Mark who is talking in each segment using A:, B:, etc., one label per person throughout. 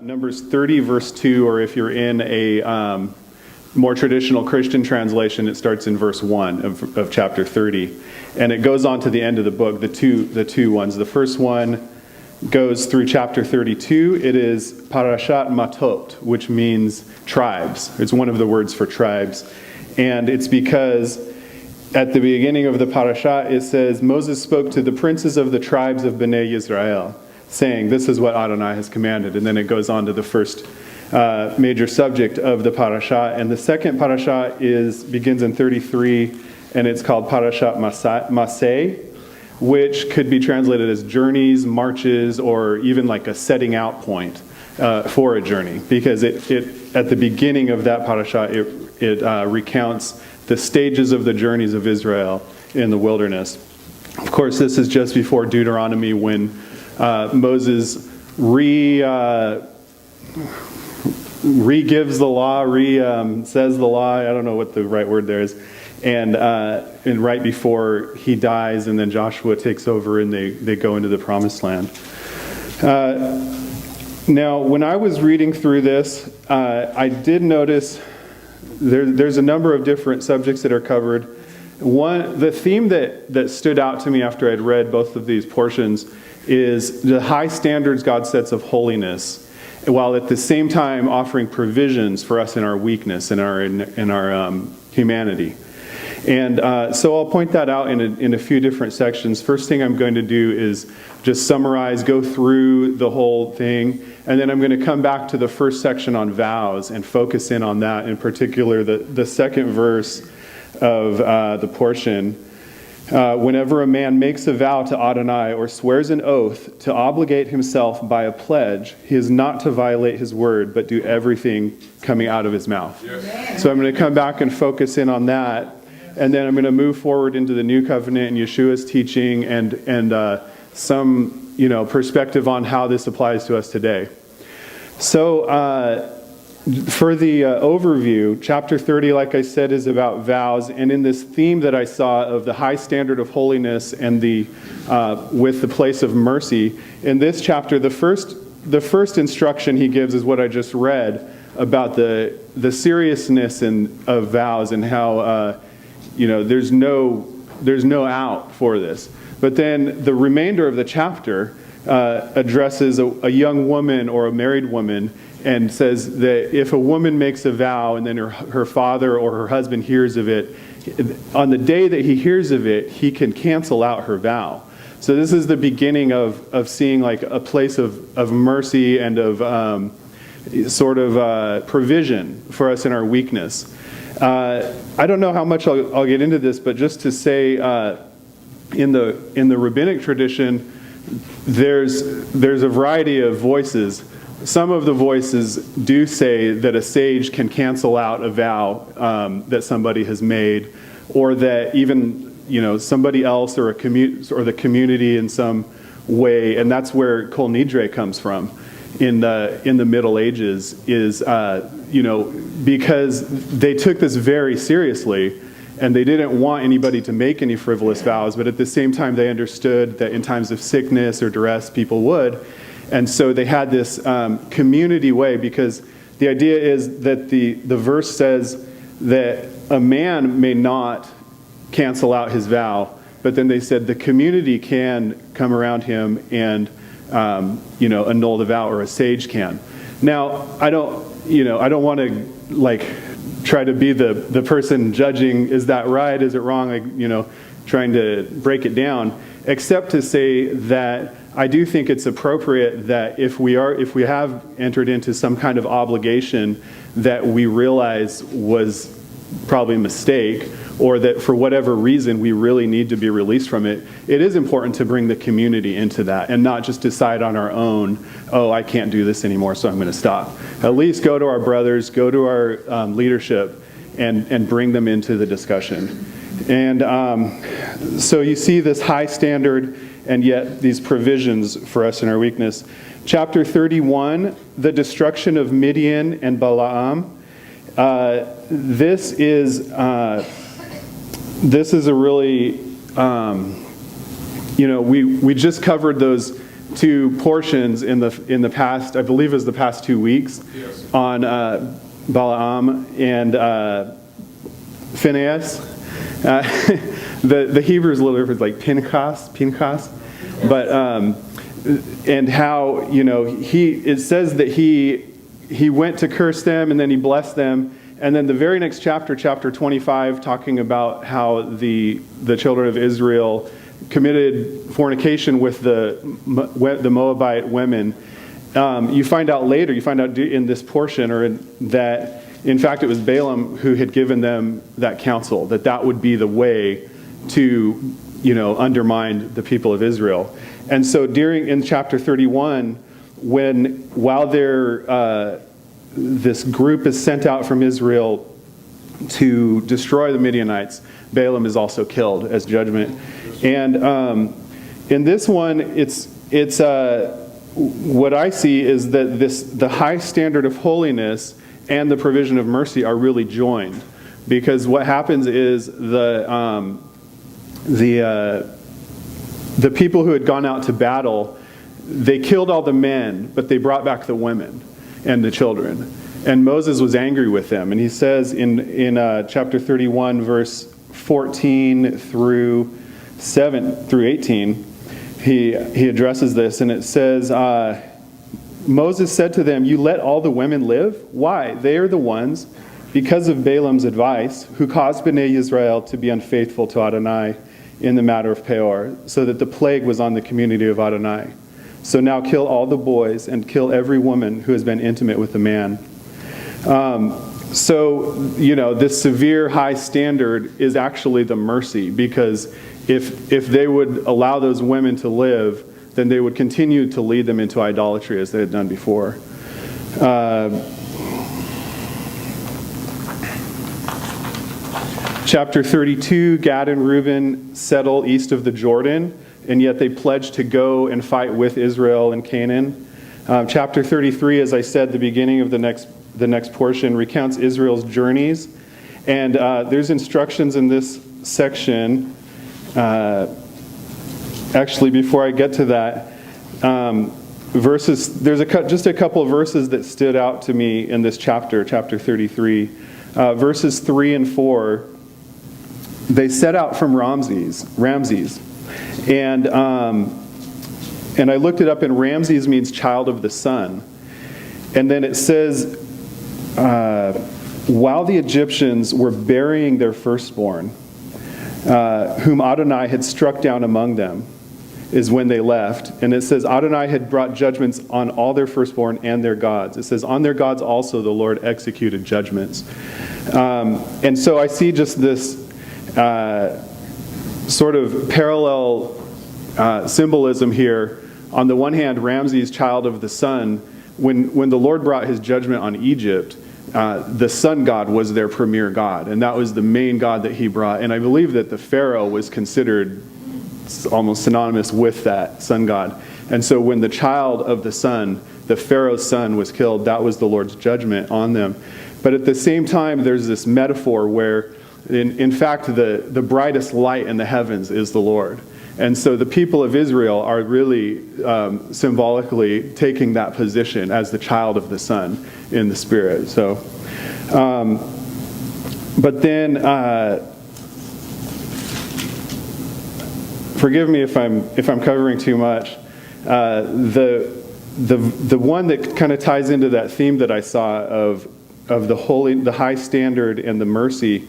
A: Numbers 30, verse 2, or if you're in a more traditional Christian translation, it starts in verse 1 of chapter 30. And it goes on to the end of the book, the two ones. The first one goes through chapter 32. It is Parashat Matot, which means tribes. It's one of the words for tribes. And it's because at the beginning of the parashat, it says, Moses spoke to the princes of the tribes of Bnei Yisrael, saying, this is what Adonai has commanded. And then it goes on to the first major subject of the parashat. And the second parashat begins in 33, and it's called Parashat Masei, which could be translated as journeys, marches, or even like a setting out point for a journey. Because it at the beginning of that parashat, it recounts the stages of the journeys of Israel in the wilderness. Of course, this is just before Deuteronomy, when Moses re-gives the law, says the law. I don't know what the right word there is. And right before he dies, and then Joshua takes over and they go into the promised land. Now, when I was reading through this, I did notice there's a number of different subjects that are covered. The theme that stood out to me after I'd read both of these portions is the high standards God sets of holiness, while at the same time offering provisions for us in our weakness, in our humanity. And so I'll point that out in a few different sections. First thing I'm going to do is just summarize, go through the whole thing, and then I'm going to come back to the first section on vows and focus in on that, in particular the second verse of the portion. Whenever a man makes a vow to Adonai or swears an oath to obligate himself by a pledge, he is not to violate his word, but do everything coming out of his mouth. Yes. So I'm going to come back and focus in on that. And then I'm going to move forward into the New Covenant and Yeshua's teaching and some perspective on how this applies to us today. So for the overview, chapter 30, like I said, is about vows. And in this theme that I saw of the high standard of holiness and with the place of mercy, in this chapter, the first instruction he gives is what I just read about the seriousness of vows and how there's no out for this. But then the remainder of the chapter addresses a young woman or a married woman and says that if a woman makes a vow and then her father or her husband hears of it, on the day that he hears of it, he can cancel out her vow. So this is the beginning of seeing like a place of mercy and of provision for us in our weakness. I don't know how much I'll get into this, but just to say, in the rabbinic tradition, there's a variety of voices. Some of the voices do say that a sage can cancel out a vow that somebody has made, or that even somebody else or the community in some way, and that's where Kol Nidre comes from in the Middle Ages, is because they took this very seriously, and they didn't want anybody to make any frivolous vows, but at the same time they understood that in times of sickness or duress people would. And so they had this community way, because the idea is that the verse says that a man may not cancel out his vow, but then they said the community can come around him and annul the vow, or a sage can. Now, I don't want to try to be the person judging, is that right, is it wrong, trying to break it down, except to say that I do think it's appropriate that if we have entered into some kind of obligation that we realize was probably a mistake, or that for whatever reason we really need to be released from it, it is important to bring the community into that and not just decide on our own, oh, I can't do this anymore, so I'm going to stop. At least go to our brothers, go to our leadership, and bring them into the discussion. And so you see this high standard and yet these provisions for us in our weakness. Chapter 31, the destruction of Midian and Balaam. This is a really, we just covered those to portions in the past, I believe it was the past 2 weeks, on Balaam and Phinehas. The Hebrew is a little different, like Pinchas, but and how it says that he went to curse them and then he blessed them, and then the very next chapter, chapter 25, talking about how the children of Israel committed fornication with the Moabite women. You find out later, in this portion, that in fact it was Balaam who had given them that counsel, that would be the way to undermine the people of Israel. And so in chapter 31, while this group is sent out from Israel to destroy the Midianites, Balaam is also killed as judgment. And in this one, it's what I see is that the high standard of holiness and the provision of mercy are really joined, because what happens is the people who had gone out to battle, they killed all the men, but they brought back the women and the children. And Moses was angry with them, and he says in chapter 31, verse 14 through 18, he addresses this, and it says, Moses said to them, "You let all the women live? Why? They are the ones, because of Balaam's advice, who caused Bnei Israel to be unfaithful to Adonai in the matter of Peor, so that the plague was on the community of Adonai. So now kill all the boys and kill every woman who has been intimate with a man." So this severe high standard is actually the mercy, because if they would allow those women to live, then they would continue to lead them into idolatry as they had done before. Chapter 32, Gad and Reuben settle east of the Jordan, and yet they pledge to go and fight with Israel in Canaan. Chapter 33, as I said, the beginning of the next portion, recounts Israel's journeys. And there's instructions in this section. Actually, before I get to that, there's just a couple of verses that stood out to me in this chapter 33. Verses 3 and 4, they set out from Ramses. And I looked it up, and Ramses means child of the sun. And then it says, while the Egyptians were burying their firstborn, whom Adonai had struck down among them, is when they left. And it says, Adonai had brought judgments on all their firstborn and their gods. It says, on their gods also the Lord executed judgments. And so I see just this sort of parallel symbolism here. On the one hand, Ramses, child of the sun, when the Lord brought his judgment on Egypt, the sun god was their premier god, and that was the main god that he brought. And I believe that the Pharaoh was considered almost synonymous with that sun god. And so when the child of the sun, the Pharaoh's son, was killed, that was the Lord's judgment on them. But at the same time, there's this metaphor where, in fact, the brightest light in the heavens is the Lord. And so the people of Israel are really symbolically taking that position as the child of the sun in the Spirit. So, but then, forgive me if I'm covering too much. The one that kind of ties into that theme that I saw of the high standard and the mercy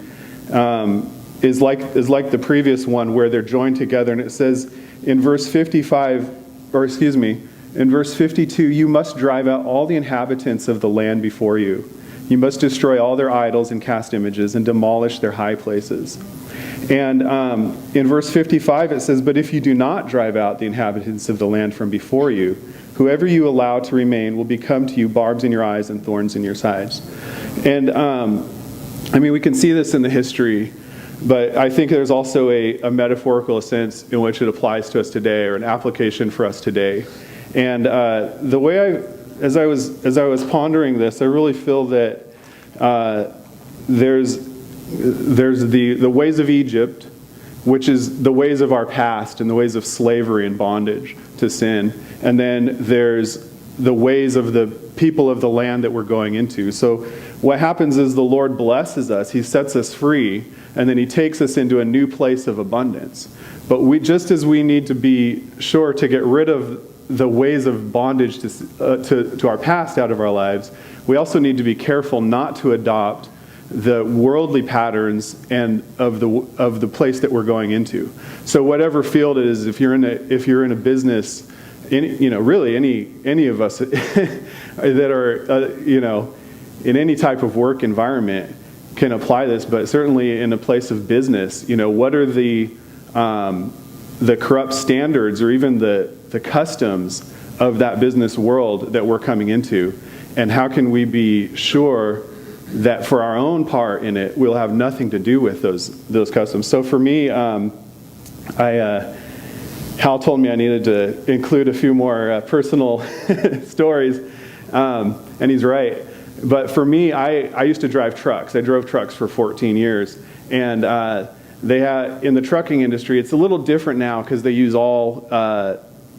A: is like the previous one, where they're joined together. And it says in verse 52, you must drive out all the inhabitants of the land before you. You must destroy all their idols and cast images and demolish their high places. And in verse 55 it says, but if you do not drive out the inhabitants of the land from before you, whoever you allow to remain will become to you barbs in your eyes and thorns in your sides. And we can see this in the history, but I think there's also a metaphorical sense in which it applies to us today, or an application for us today. And the way as I was pondering this, I really feel that there's the ways of Egypt, which is the ways of our past and the ways of slavery and bondage to sin. And then there's the ways of the people of the land that we're going into. So what happens is the Lord blesses us, he sets us free, and then he takes us into a new place of abundance. But just as we need to be sure to get rid of the ways of bondage to our past out of our lives, we also need to be careful not to adopt the worldly patterns and of the place that we're going into. So whatever field it is, if you're in a business, really any of us that are in any type of work environment can apply this, but certainly in a place of business, what are the corrupt standards or even the customs of that business world that we're coming into, and how can we be sure that for our own part in it, we'll have nothing to do with those customs. So for me, Hal told me I needed to include a few more personal stories, and he's right. But for me, I used to drive trucks. I drove trucks for 14 years, and they had in the trucking industry, it's a little different now because they use all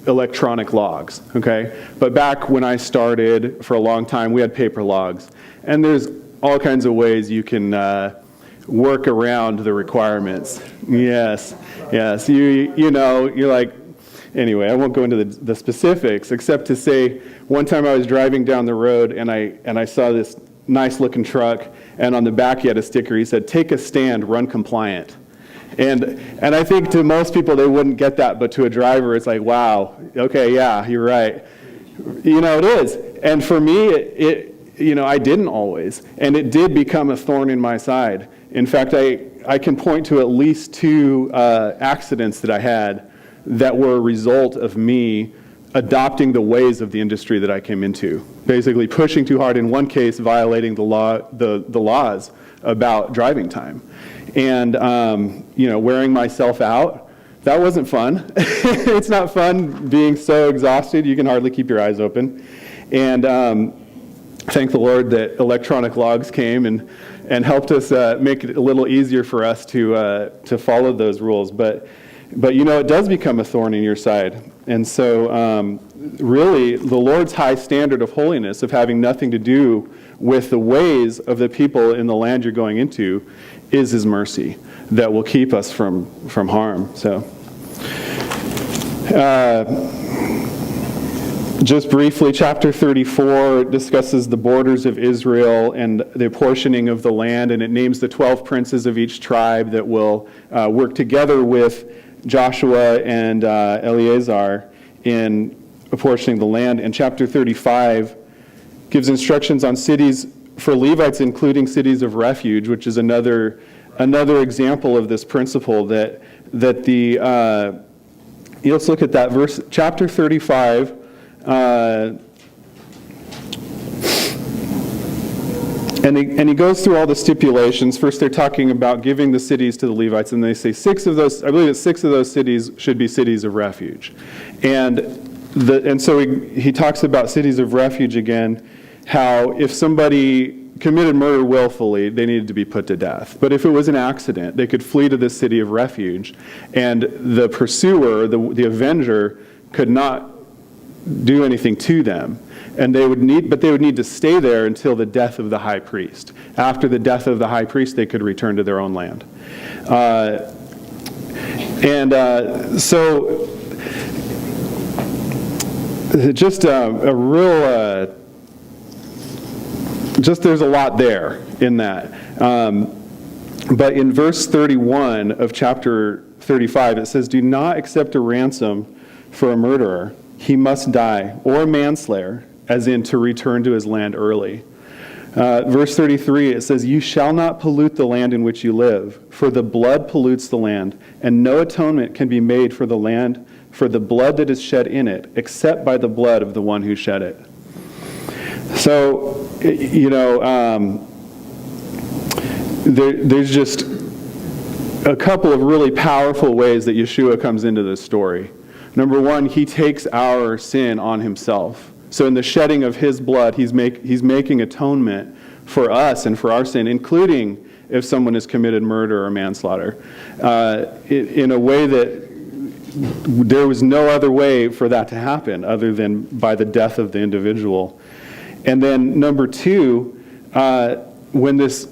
A: electronic logs. Okay, but back when I started, for a long time, we had paper logs, and there's all kinds of ways you can work around the requirements. Yes. You're like, anyway, I won't go into the specifics, except to say, one time I was driving down the road and I saw this nice looking truck, and on the back he had a sticker. He said, "Take a stand, run compliant." And I think to most people they wouldn't get that, but to a driver it's like, wow, okay, yeah, you're right. It is. And for me, I didn't always, and it did become a thorn in my side. In fact, I can point to at least 2 accidents that I had that were a result of me adopting the ways of the industry that I came into. Basically pushing too hard, in one case violating the laws about driving time. And wearing myself out, that wasn't fun. It's not fun being so exhausted you can hardly keep your eyes open. And thank the Lord that electronic logs came and helped us make it a little easier for us to follow those rules. But it does become a thorn in your side. And so really the Lord's high standard of holiness, of having nothing to do with the ways of the people in the land you're going into, is his mercy that will keep us from harm. So just briefly, chapter 34 discusses the borders of Israel and the apportioning of the land, and it names the 12 princes of each tribe that will work together with Joshua and Eleazar in apportioning the land. And chapter 35 gives instructions on cities for Levites, including cities of refuge, which is another example of this principle that the let's look at that verse, chapter 35. And he goes through all the stipulations. First, they're talking about giving the cities to the Levites, and they say 6 of those. I believe that 6 of those cities should be cities of refuge, and so he talks about cities of refuge again. How if somebody committed murder willfully, they needed to be put to death. But if it was an accident, they could flee to this city of refuge, and the pursuer, the avenger, could not do anything to them. And they would need to stay there until the death of the high priest. After the death of the high priest, they could return to their own land. So just a real, there's a lot there in that. But in verse 31 of chapter 35, it says, "Do not accept a ransom for a murderer. He must die, or a manslayer, as in to return to his land early." Verse 33, it says, "You shall not pollute the land in which you live, for the blood pollutes the land, and no atonement can be made for the land for the blood that is shed in it, except by the blood of the one who shed it." So, there's just a couple of really powerful ways that Yeshua comes into this story. Number one, he takes our sin on himself. So in the shedding of his blood, he's making atonement for us and for our sin, including if someone has committed murder or manslaughter, in a way that there was no other way for that to happen other than by the death of the individual. And then number two, when this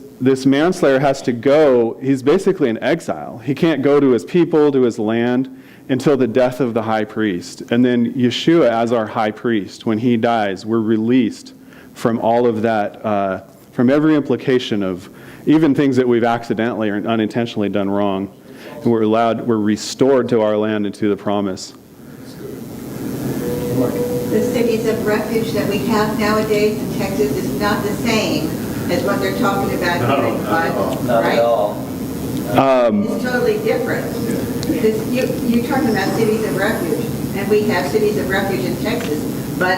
A: manslayer has to go, he's basically in exile. He can't go to his people, to his land, until the death of the high priest. And then Yeshua, as our high priest, when he dies, we're released from all of that, from every implication of even things that we've accidentally or unintentionally done wrong. And we're restored to our land and to the promise.
B: The cities of refuge that we have nowadays in Texas is not the same as what they're talking about here in the Bible,
C: Not
B: right?
C: at all.
B: It's totally different. Because you're talking about cities of refuge, and we have cities of refuge in Texas, but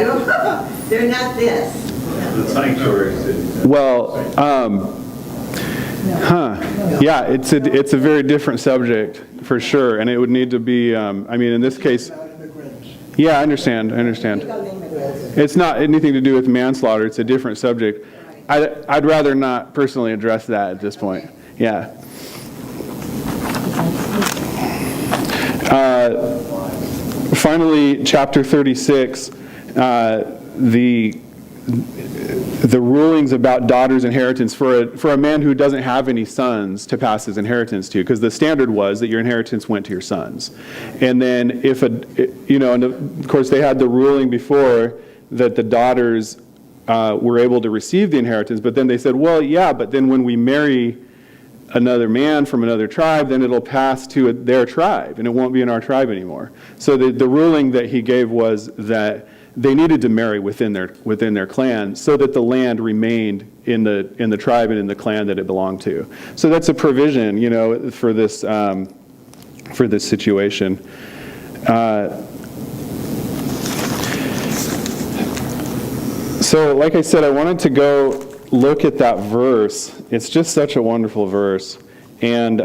B: they're not this.
D: The sanctuary cities.
A: Well, yeah, it's a very different subject for sure, and it would need to be. I mean, in this case, yeah, I understand. It's not anything to do with manslaughter. It's a different subject. I'd rather not personally address that at this point. Yeah. Finally, chapter 36, the rulings about daughters' inheritance for a man who doesn't have any sons to pass his inheritance to, because the standard was that your inheritance went to your sons. And then and of course they had the ruling before that the daughters were able to receive the inheritance, but then they said, well, yeah, but then when we marry another man from another tribe, then it'll pass to their tribe, and it won't be in our tribe anymore. So the ruling that he gave was that they needed to marry within their clan so that the land remained in the tribe and in the clan that it belonged to. So that's a provision, for this situation. So, like I said, I wanted to go look at that verse. It's just such a wonderful verse, and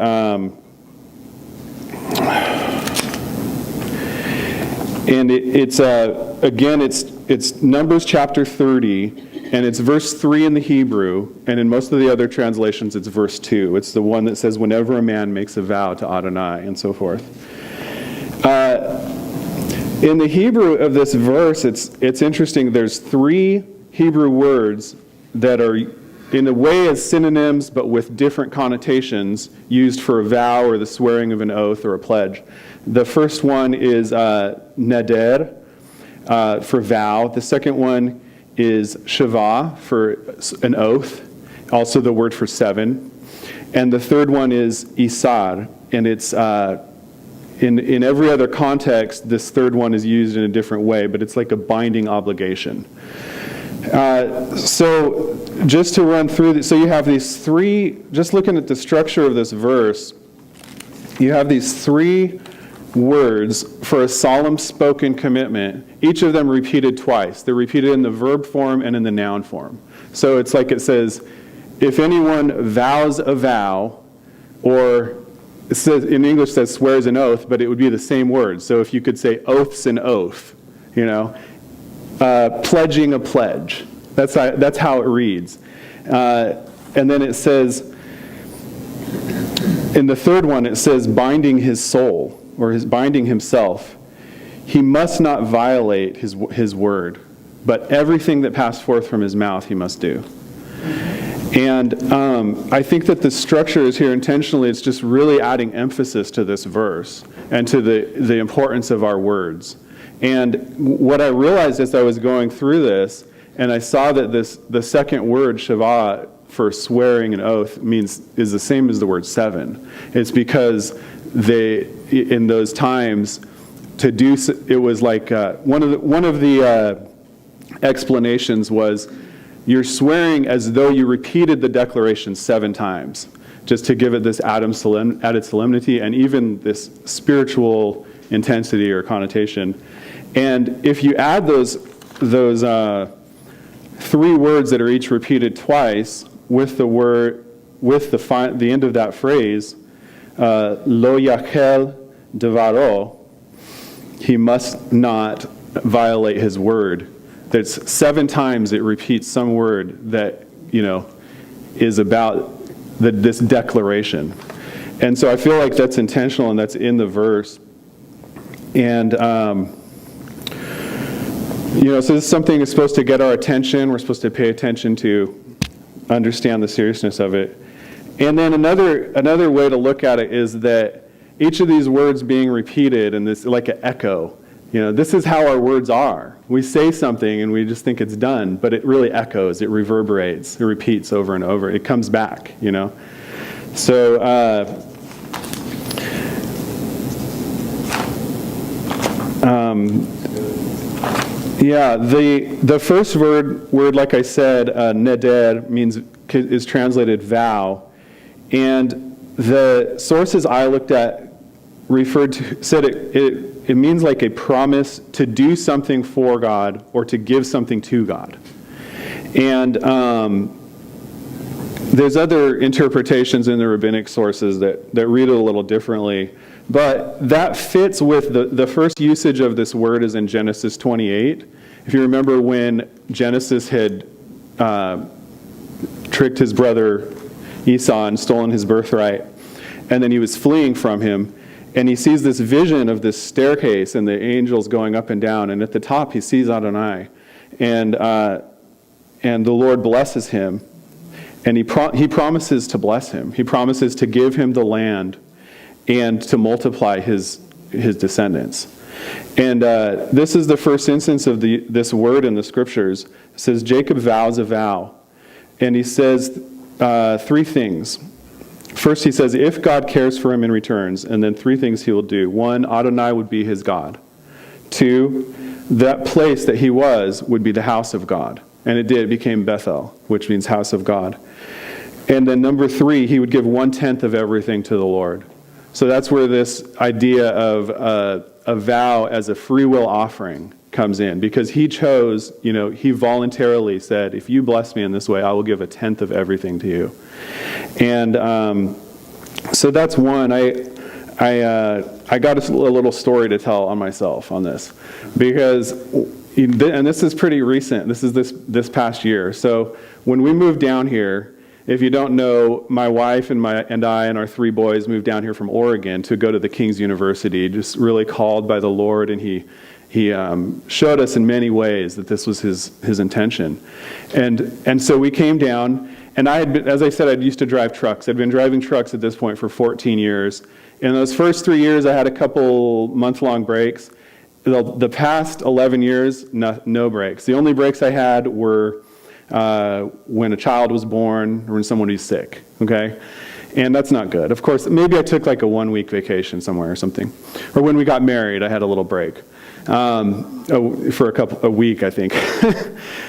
A: it's Numbers chapter 30, and it's verse 3 in the Hebrew, and in most of the other translations it's verse 2. It's the one that says, whenever a man makes a vow to Adonai, and so forth. In the Hebrew of this verse, it's interesting. There's 3 Hebrew words that are in a way as synonyms, but with different connotations, used for a vow or the swearing of an oath or a pledge. The first one is neder, for vow. The second one is shavah, for an oath, also the word for 7. And the third one is isar, and it's in every other context, this third one is used in a different way, but it's like a binding obligation. So just to run through this, so you have these 3, just looking at the structure of this verse, you have these 3 words for a solemn spoken commitment, each of them repeated twice. They're repeated in the verb form and in the noun form. So it's like it says, if anyone vows a vow, or it says, in English it says swears an oath, but it would be the same word. So if you could say oaths an oath, pledging a pledge. That's how it reads. And then it says, in the third one, it says binding his soul, or his binding himself. He must not violate his word, but everything that passed forth from his mouth he must do. And I think that the structure is here intentionally. It's just really adding emphasis to this verse and to the importance of our words. And what I realized as I was going through this, and I saw that the second word, shavah, for swearing an oath is the same as the word 7. It's because in those times, to do it was like one of the explanations was you're swearing as though you repeated the declaration 7 times, just to give it this added solemnity and even this spiritual intensity or connotation. And if you add those 3 words that are each repeated twice with the end of that phrase, lo yachel devaro, he must not violate his word. There's 7 times it repeats some word that is about this declaration, and so I feel like that's intentional and that's in the verse. And, so this is something that's supposed to get our attention. We're supposed to pay attention to, understand the seriousness of it. And then another way to look at it is that each of these words being repeated, and this like an echo. This is how our words are. We say something and we just think it's done, but it really echoes, it reverberates, it repeats over and over. It comes back, So, the first word, like I said, neder, is translated vow. And the sources I looked at said it means like a promise to do something for God or to give something to God. And there's other interpretations in the rabbinic sources that read it a little differently. But that fits with the first usage of this word is in Genesis 28. If you remember when Genesis had tricked his brother Esau and stolen his birthright, and then he was fleeing from him, and he sees this vision of this staircase and the angels going up and down, and at the top he sees Adonai, and the Lord blesses him, and he promises to bless him. He promises to give him the land and to multiply his descendants. And this is the first instance of this word in the scriptures. It says Jacob vows a vow, and he says three things. First, he says, if God cares for him and returns, and then three things he will do. One, Adonai would be his God. Two, that place that he was would be the house of God. And it did. It became Bethel, which means house of God. And then number three, he would give 1/10 of everything to the Lord. So that's where this idea of a vow as a free will offering comes in. Because he chose, he voluntarily said, if you bless me in this way, I will give 1/10 of everything to you. And so that's one. I got a little story to tell on myself on this, because, and this is pretty recent. This is this past year. So when we moved down here, if you don't know, my wife and I and our 3 boys moved down here from Oregon to go to the King's University. Just really called by the Lord, and He showed us in many ways that this was His intention. And so we came down. And I had been, as I said, I'd used to drive trucks. I'd been driving trucks at this point for 14 years. In those first 3 years, I had a couple month-long breaks. The past 11 years, no breaks. The only breaks I had were when a child was born or when someone was sick, okay? And that's not good. Of course, maybe I took like a 1-week vacation somewhere or something. Or when we got married, I had a little break. For a week, I think.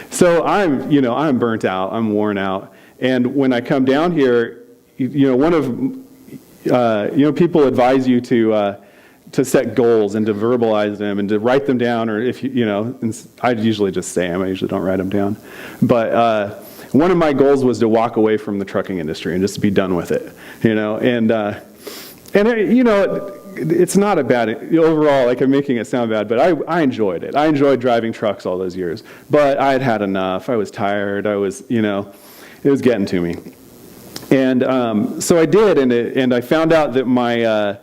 A: So I'm burnt out. I'm worn out. And when I come down here, people advise you to set goals and to verbalize them and to write them down, or I usually just say them. I usually don't write them down. But one of my goals was to walk away from the trucking industry and just be done with it, it's not a bad, overall, like I'm making it sound bad, but I enjoyed it. I enjoyed driving trucks all those years. But I had had enough. I was tired. It was getting to me. And so I did, and I found out that my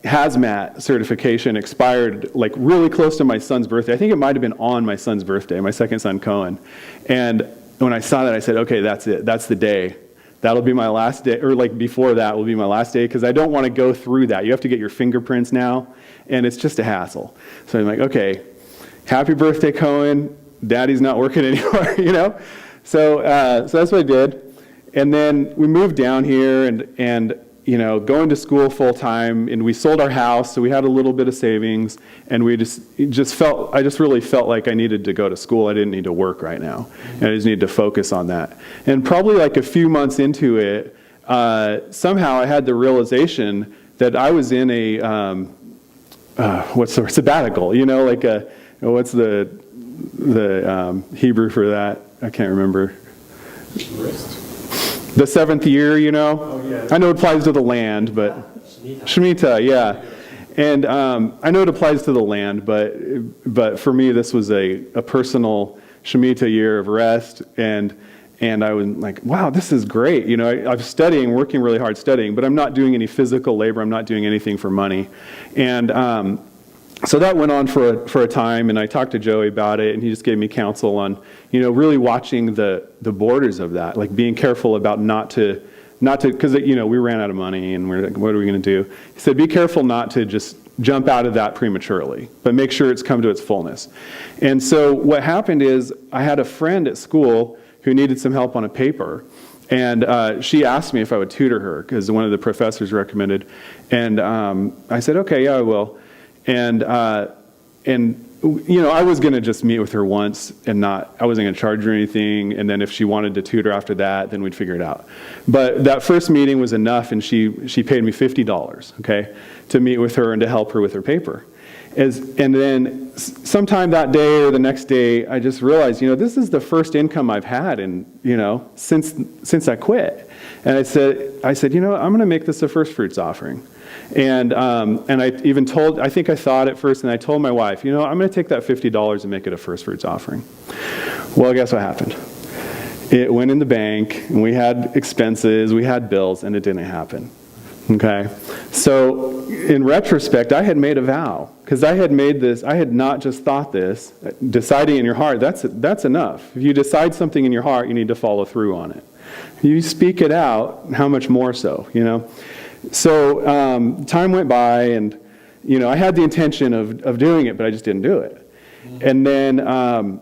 A: hazmat certification expired like really close to my son's birthday. I think it might have been on my son's birthday, my second son, Cohen. And when I saw that, I said, okay, that's it. That's the day. That'll be my last day, or like before that will be my last day, because I don't want to go through that. You have to get your fingerprints now, and it's just a hassle. So I'm like, okay, happy birthday, Cohen. Daddy's not working anymore, So that's what I did. And then we moved down here and going to school full time, and we sold our house, so we had a little bit of savings, and I just really felt like I needed to go to school. I didn't need to work right now, and I just needed to focus on that. And probably like a few months into it, somehow I had the realization that I was in a sabbatical, what's the Hebrew for that? I can't remember. The 7th year,
D: Oh, yeah.
A: I know it applies to the land, but Shemitah, yeah. And I know it applies to the land, but for me, this was a personal Shemitah year of rest, and And I was like, wow, this is great. I'm studying, working really hard studying, but I'm not doing any physical labor. I'm not doing anything for money. And so that went on for a time, and I talked to Joey about it, and he just gave me counsel on, really watching the borders of that, like being careful about not to, because, we ran out of money, and we're like, what are we going to do? He said, be careful not to just jump out of that prematurely, but make sure it's come to its fullness. And so what happened is I had a friend at school who needed some help on a paper, and she asked me if I would tutor her, because one of the professors recommended. And I said, okay, yeah, I will. And I was going to just meet with her once, and I wasn't going to charge her anything, and then if she wanted to tutor after that, then we'd figure it out. But that first meeting was enough, and she paid me $50, okay, to meet with her and to help her with her paper. And then sometime that day or the next day, I just realized, this is the first income I've had since I quit. And I said, I'm going to make this a first fruits offering. And I even I think I thought at first, and I told my wife, I'm going to take that $50 and make it a first fruits offering. Well, guess what happened? It went in the bank, and we had expenses, we had bills, and it didn't happen. Okay? So, in retrospect, I had made a vow, because I had made this, I had not just thought this, deciding in your heart, that's enough. If you decide something in your heart, you need to follow through on it. If you speak it out, how much more so, So, time went by, and, I had the intention of doing it, but I just didn't do it. And then,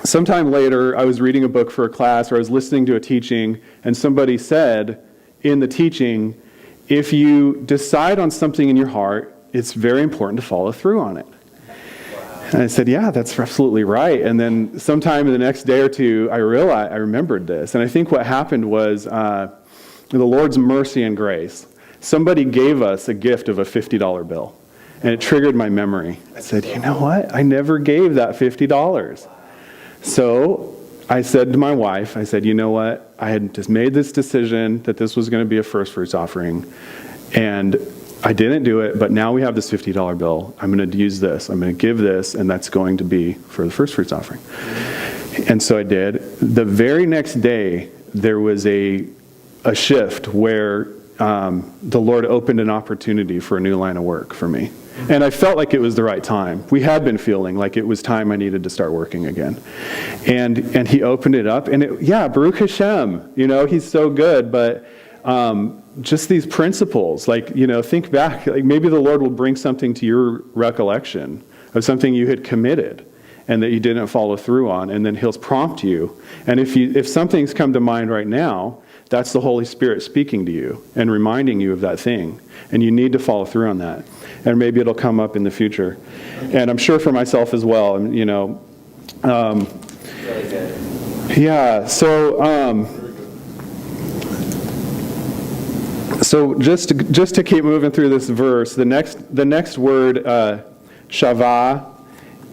A: sometime later, I was reading a book for a class, or I was listening to a teaching, and somebody said in the teaching, if you decide on something in your heart, it's very important to follow through on it. And I said, yeah, that's absolutely right. And then sometime in the next day or two, I remembered this. And I think what happened was the Lord's mercy and grace. Somebody gave us a gift of a $50 bill, and it triggered my memory. I said, you know what? I never gave that $50. So I said to my wife, you know what? I had just made this decision that this was going to be a first fruits offering, and I didn't do it, but now we have this $50 bill. I'm going to use this. I'm going to give this, and that's going to be for the first fruits offering. And so I did. The very next day, there was a shift where the Lord opened an opportunity for a new line of work for me. And I felt like it was the right time. We had been feeling like it was time I needed to start working again. And he opened it up, and Baruch Hashem, he's so good, but just these principles, think back, maybe the Lord will bring something to your recollection of something you had committed and that you didn't follow through on, and then he'll prompt you. And if something's come to mind right now, that's the Holy Spirit speaking to you and reminding you of that thing. And you need to follow through on that. And maybe it'll come up in the future. And I'm sure for myself as well, So just to keep moving through this verse, the next word, shavah,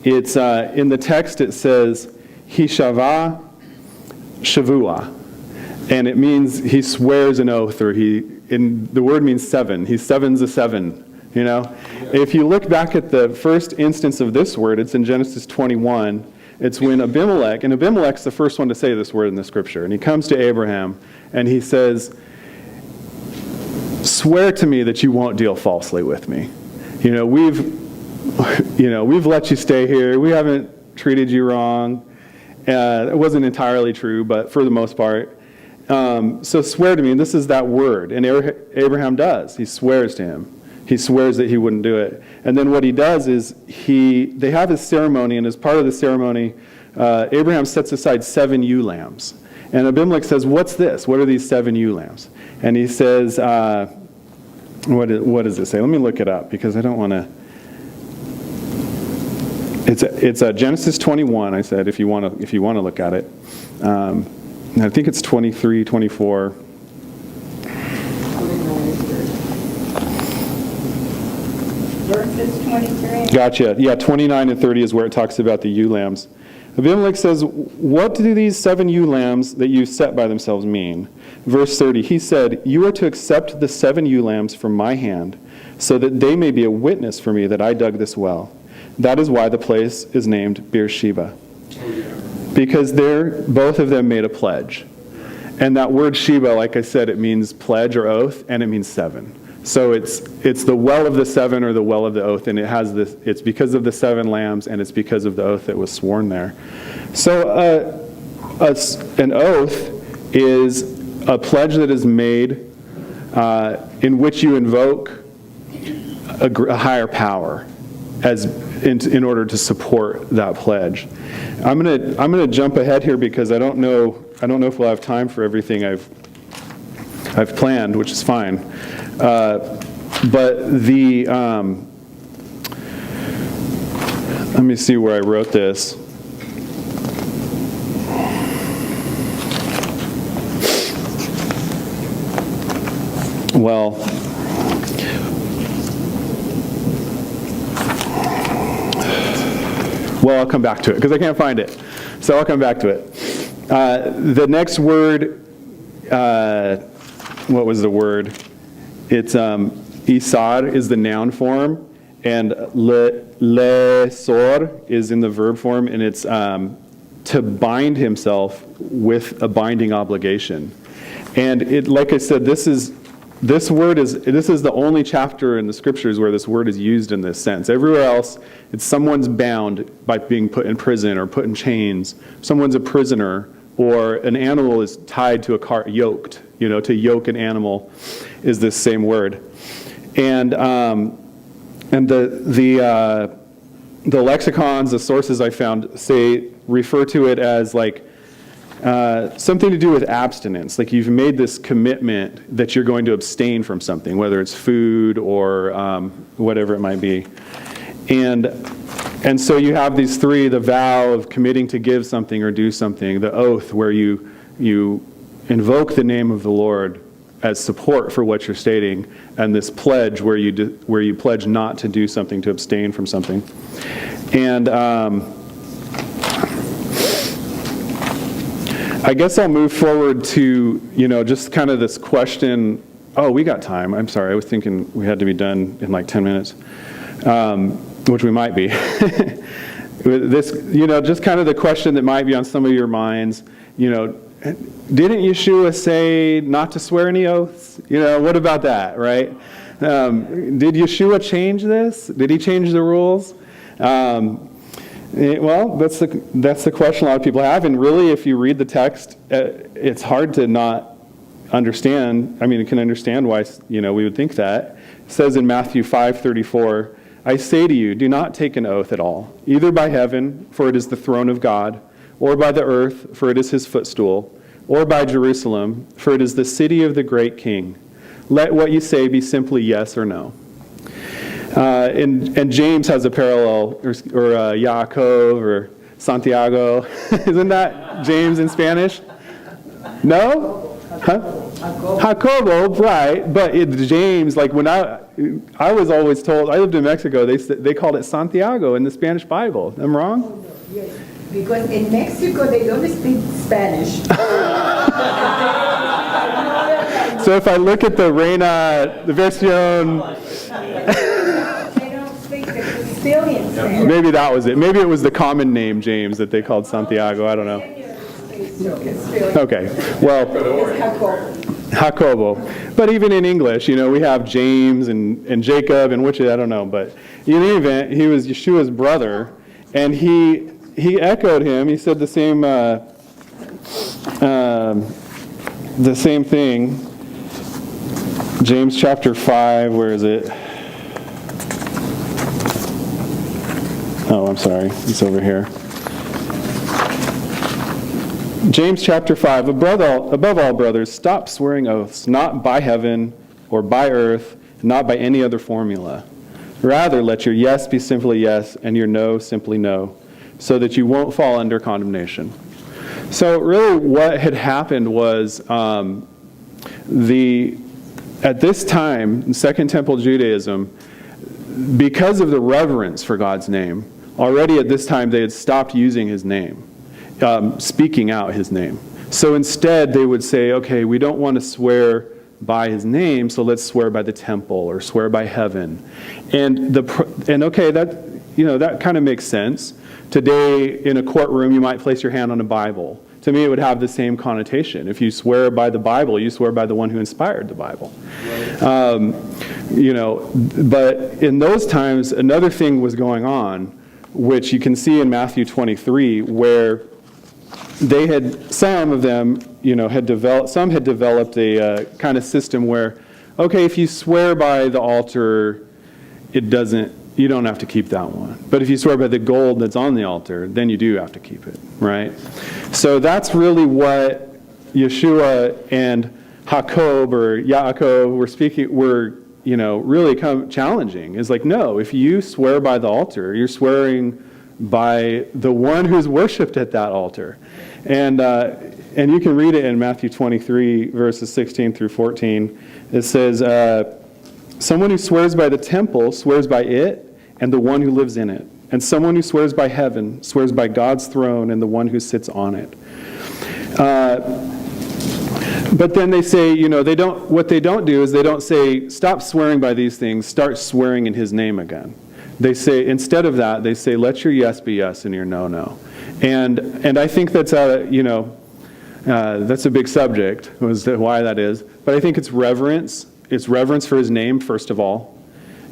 A: it's in the text it says hishavah shavua, and it means he swears an oath, or the word means seven. He sevens a seven. If you look back at the first instance of this word, it's in Genesis 21. It's when Abimelech's the first one to say this word in the scripture, and he comes to Abraham and he says, swear to me that you won't deal falsely with me. We've let you stay here. We haven't treated you wrong. It wasn't entirely true, but for the most part. So swear to me, and this is that word. And Abraham does. He swears to him. He swears that he wouldn't do it. And then what he does is they have a ceremony, and as part of the ceremony, Abraham sets aside 7 ewe lambs. And Abimelech says, what's this? What are these 7 ewe lambs? And he says, what does it say? Let me look it up, because I don't want to. It's Genesis 21, I said, if you want to look at it. And I think it's 23, 24.
B: Verses 23.
A: Gotcha. Yeah, 29 and 30 is where it talks about the ewe lambs. Abimelech says, what do these 7 ewe lambs that you set by themselves mean? Verse 30, he said, you are to accept the 7 ewe lambs from my hand, so that they may be a witness for me that I dug this well. That is why the place is named Beersheba. because both of them made a pledge. And that word Sheba, like I said, it means pledge or oath, and it means 7. So it's the well of the 7 or the well of the oath, and it's because of the 7 lambs, and it's because of the oath that was sworn there. So an oath is a pledge that is made in which you invoke a higher power in order to support that pledge. I'm gonna jump ahead here because I don't know if we'll have time for everything I've planned, which is fine. But let me see where I wrote this. Well, I'll come back to it because I can't find it. So I'll come back to it. The next word, what was the word? It's isar is the noun form, and lesor is in the verb form, and it's to bind himself with a binding obligation. And it, like I said, this is the only chapter in the scriptures where this word is used in this sense. Everywhere else, it's someone's bound by being put in prison or put in chains. Someone's a prisoner, or an animal is tied to a cart, yoked. To yoke an animal is this same word. And the lexicons, the sources I found refer to it as like something to do with abstinence. Like you've made this commitment that you're going to abstain from something, whether it's food or whatever it might be. And so you have these 3, the vow of committing to give something or do something, the oath where you invoke the name of the Lord as support for what you're stating, and this pledge where you pledge not to do something, to abstain from something. And I guess I'll move forward to, just kind of this question. Oh, we got time. I'm sorry. I was thinking we had to be done in like 10 minutes, which we might be. This, just kind of the question that might be on some of your minds, didn't Yeshua say not to swear any oaths? What about that, right? Did Yeshua change this? Did he change the rules? Well, that's the question a lot of people have, and really, if you read the text, it's hard to not understand. I mean, you can understand why we would think that. It says in Matthew 5:34, "I say to you, do not take an oath at all, either by heaven, for it is the throne of God, or by the earth, for it is his footstool, or by Jerusalem, for it is the city of the great King. Let what you say be simply yes or no." And James has a parallel, or Yaakov, or Santiago. Isn't that James in Spanish? No? Huh? Jacobo, right. But James, like when I was always told, I lived in Mexico, they called it Santiago in the Spanish Bible. Am I wrong?
C: Yes, because in Mexico they don't speak Spanish.
A: So if I look at the Reina, the Versión,
C: They don't speak the Castilian Spanish.
A: maybe that was it. Maybe it was the common name, James, that they called Santiago. I don't know. Okay, well, Jacobo. But even in English, we have James and Jacob, and which I don't know. But in any event, he was Yeshua's brother, and he echoed him. He said the same thing. James chapter 5, where is it? Oh, I'm sorry. It's over here. James chapter 5, above all, brothers, stop swearing oaths, not by heaven or by earth, not by any other formula. Rather, let your yes be simply yes and your no simply no, so that you won't fall under condemnation. So really what had happened was at this time, in Second Temple Judaism, because of the reverence for God's name, already at this time they had stopped using his name. Speaking out his name. So instead they would say, okay, we don't want to swear by his name, so let's swear by the temple or swear by heaven. And okay, that kind of makes sense today in a courtroom, you might place your hand on a Bible. To me, it would have the same connotation. If you swear by the Bible, you swear by the one who inspired the Bible. But in those times, another thing was going on, which you can see in Matthew 23, where some of them had developed a kind of system where, okay, if you swear by the altar, you don't have to keep that one. But if you swear by the gold that's on the altar, then you do have to keep it, right? So that's really what Yeshua and Jacob or Yaakov were really challenging. Is like, no, if you swear by the altar, you're swearing by the one who's worshipped at that altar. And you can read it in Matthew 23, verses 16 through 14. It says, someone who swears by the temple swears by it and the one who lives in it. And someone who swears by heaven swears by God's throne and the one who sits on it. But then they say, what they don't do is they don't say, stop swearing by these things, start swearing in his name again. They say, instead of that, they say, let your yes be yes and your no, no. And I think that's a big subject, why that is. But I think it's reverence. It's reverence for his name, first of all.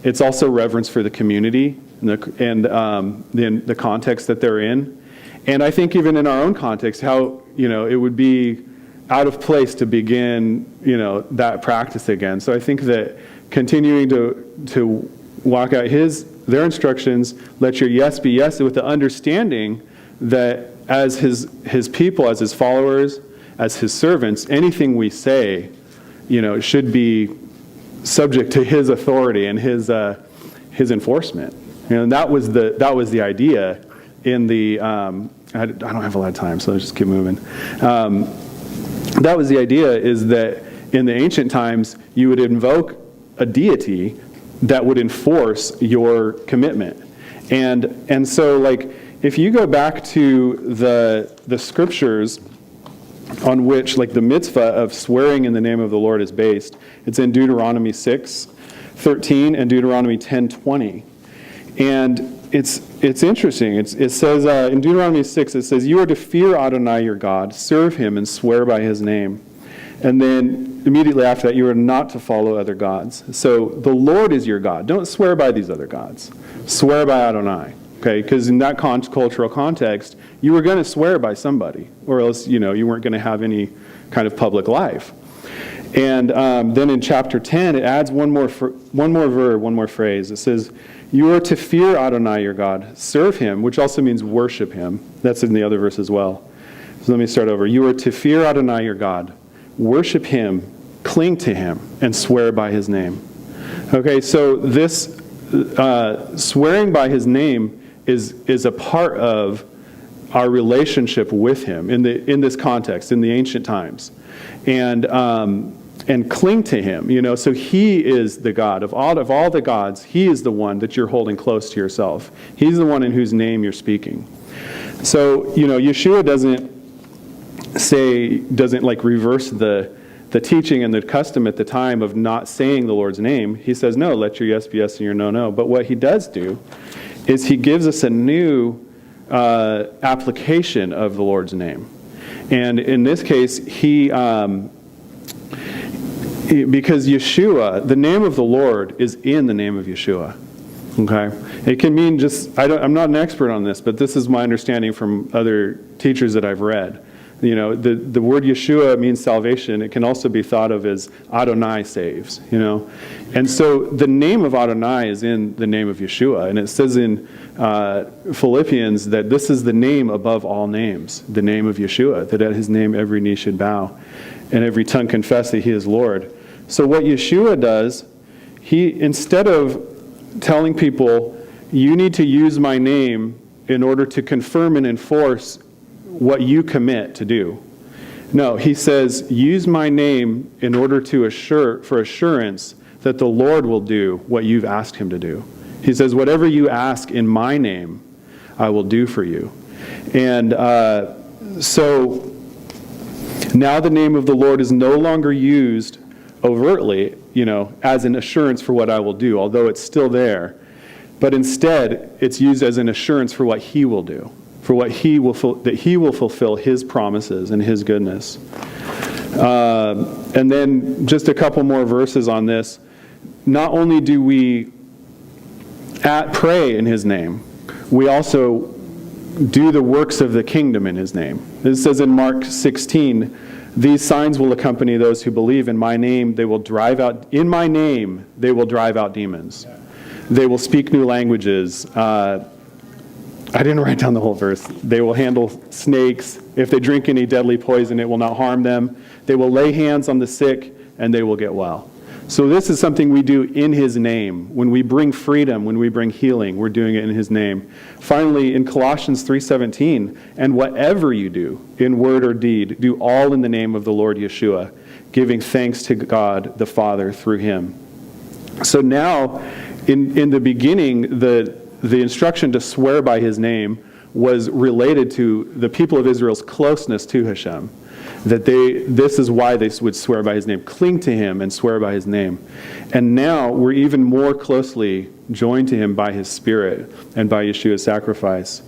A: It's also reverence for the community and the context that they're in. And I think even in our own context, how, it would be out of place to begin, that practice again. So I think that continuing to walk out their instructions, let your yes be yes, with the understanding that as his people, as his followers, as his servants, anything we say, should be subject to his authority and his enforcement. And that was the idea in the. I don't have a lot of time, so let's just keep moving. That was the idea, is that in the ancient times you would invoke a deity that would enforce your commitment, and so like if you go back to the scriptures on which like the mitzvah of swearing in the name of the Lord is based, it's in Deuteronomy 6:13 and Deuteronomy 10:20, and it's interesting. It says in Deuteronomy 6, it says, "You are to fear Adonai your God, serve him, and swear by his name." And then immediately after that, you are not to follow other gods. So the Lord is your God. Don't swear by these other gods. Swear by Adonai. Okay, because in that cultural context, you were going to swear by somebody, or else you weren't going to have any kind of public life. And then in chapter 10, it adds one more phrase. It says, "You are to fear Adonai your God, serve him," which also means worship him. That's in the other verse as well. So let me start over. "You are to fear Adonai your God, worship him, cling to him, and swear by his name." Okay, so this swearing by his name is a part of our relationship with him in this context, in the ancient times. And cling to him, so he is the God. Of all the gods, he is the one that you're holding close to yourself. He's the one in whose name you're speaking. So, Yeshua doesn't reverse the teaching and the custom at the time of not saying the Lord's name. He says, no, let your yes be yes and your no, no. But what he does do is he gives us a new application of the Lord's name. And in this case, because Yeshua, the name of the Lord is in the name of Yeshua. Okay? It can mean I'm not an expert on this, but this is my understanding from other teachers that I've read. The word Yeshua means salvation. It can also be thought of as Adonai saves, And so the name of Adonai is in the name of Yeshua. And it says in Philippians that this is the name above all names, the name of Yeshua, that at his name every knee should bow and every tongue confess that he is Lord. So what Yeshua does, he, instead of telling people, you need to use my name in order to confirm and enforce what you commit to do. No, he says, use my name in order to for assurance that the Lord will do what you've asked him to do. He says, whatever you ask in my name, I will do for you. And so now the name of the Lord is no longer used overtly, as an assurance for what I will do, although it's still there. but instead it's used as an assurance for what he will do, for what that he will fulfill his promises and his goodness. And then just a couple more verses on this. Not only do we pray in his name, we also do the works of the kingdom in his name. It says in Mark 16, these signs will accompany those who believe. In my name they will drive out demons. They will speak new languages. I didn't write down the whole verse. They will handle snakes. If they drink any deadly poison, it will not harm them. They will lay hands on the sick, and they will get well. So this is something we do in his name. When we bring freedom, when we bring healing, we're doing it in his name. Finally, in Colossians 3:17, and whatever you do, in word or deed, do all in the name of the Lord Yeshua, giving thanks to God the Father through him. So now, in the beginning, the instruction to swear by his name was related to the people of Israel's closeness to Hashem. That this is why they would swear by his name, cling to him and swear by his name. And now we're even more closely joined to him by his Spirit and by Yeshua's sacrifice.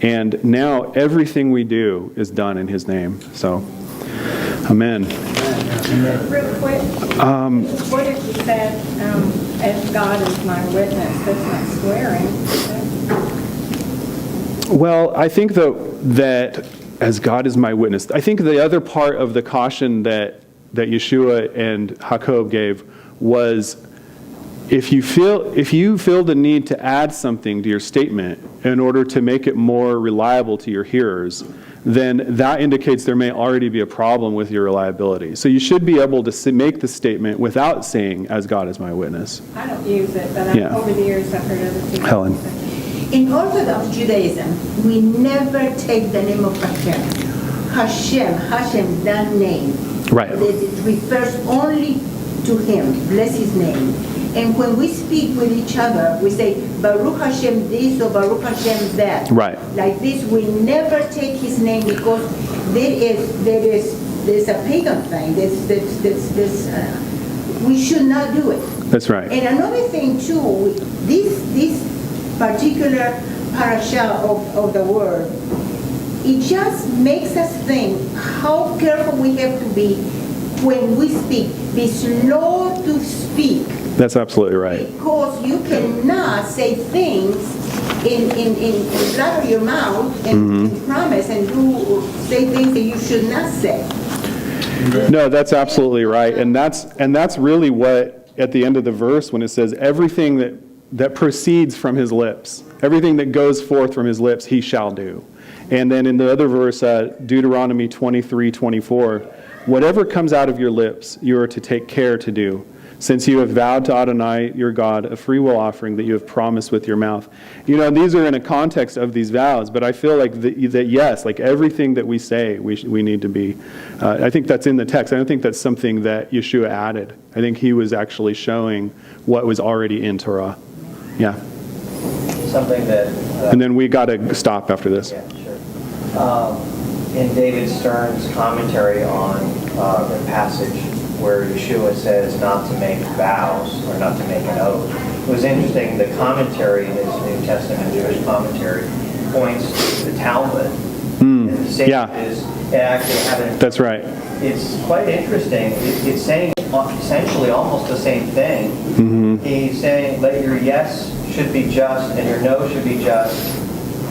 A: And now everything we do is done in his name. So, amen.
C: Real quick, what if you said, as God is my witness, that's not swearing?
A: Well, I think that as God is my witness, I think the other part of the caution that Yeshua and Jacob gave was if you feel the need to add something to your statement in order to make it more reliable to your hearers, then that indicates there may already be a problem with your reliability. So you should be able to make the statement without saying, as God is my witness.
C: I don't use it, but over the years I've heard other people
A: Helen.
C: say.
B: In Orthodox Judaism, we never take the name of Hashem. Hashem, that name.
A: Right.
B: It refers only to him. Bless his name. And when we speak with each other, we say, Baruch Hashem this or Baruch Hashem that.
A: Right.
B: Like this, we never take his name because there's a pagan thing. We should not do it.
A: That's right.
B: And another thing too, this particular parasha of the word, it just makes us think how careful we have to be when we speak. Be slow to speak.
A: That's absolutely right.
B: Because you cannot say things in flatter your mouth and promise and say things that you should not say.
A: No, that's absolutely right. And that's really what, at the end of the verse, when it says everything that proceeds from his lips, everything that goes forth from his lips, he shall do. And then in the other verse, Deuteronomy 23:24, whatever comes out of your lips, you are to take care to do, since you have vowed to Adonai, your God, a freewill offering that you have promised with your mouth. You know, these are in a context of these vows, but I feel like that yes, like everything that we say, we need to be. I think that's in the text. I don't think that's something that Yeshua added. I think he was actually showing what was already in Torah. Yeah.
E: Something that...
A: and then we got to stop after this.
E: Yeah, sure. In David Stern's commentary on the passage where Yeshua says not to make vows or not to make an oath, it was interesting. The commentary, his New Testament Jewish commentary, points to the Talmud. And the statement is it actually having...
A: That's right.
E: It's quite interesting. It's saying essentially almost the same thing. He's saying let your yes should be just and your no should be just.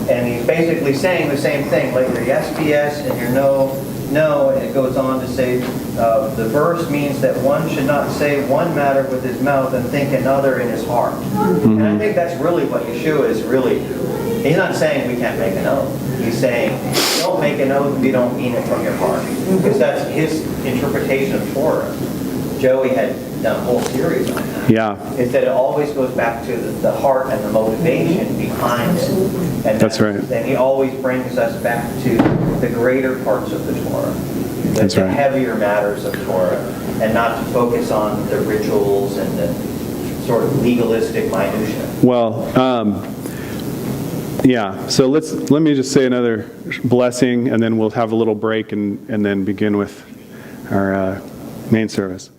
E: And he's basically saying the same thing. Let your yes be yes and your no, no. And it goes on to say the verse means that one should not say one matter with his mouth and think another in his heart. And I think that's really what Yeshua is really... He's not saying we can't make an oath. He's saying don't make an oath if you don't mean it from your heart. Because that's his interpretation of Torah. Joey had done a whole series on that.
A: Yeah.
E: Is that it always goes back to the heart and the motivation behind it. And
A: that's right.
E: And he always brings us back to the greater parts of the Torah.
A: That's
E: the
A: right.
E: heavier matters of Torah. And not to focus on the rituals and the sort of legalistic minutia.
A: Well, yeah, so let me just say another blessing, and then we'll have a little break and then begin with our main service.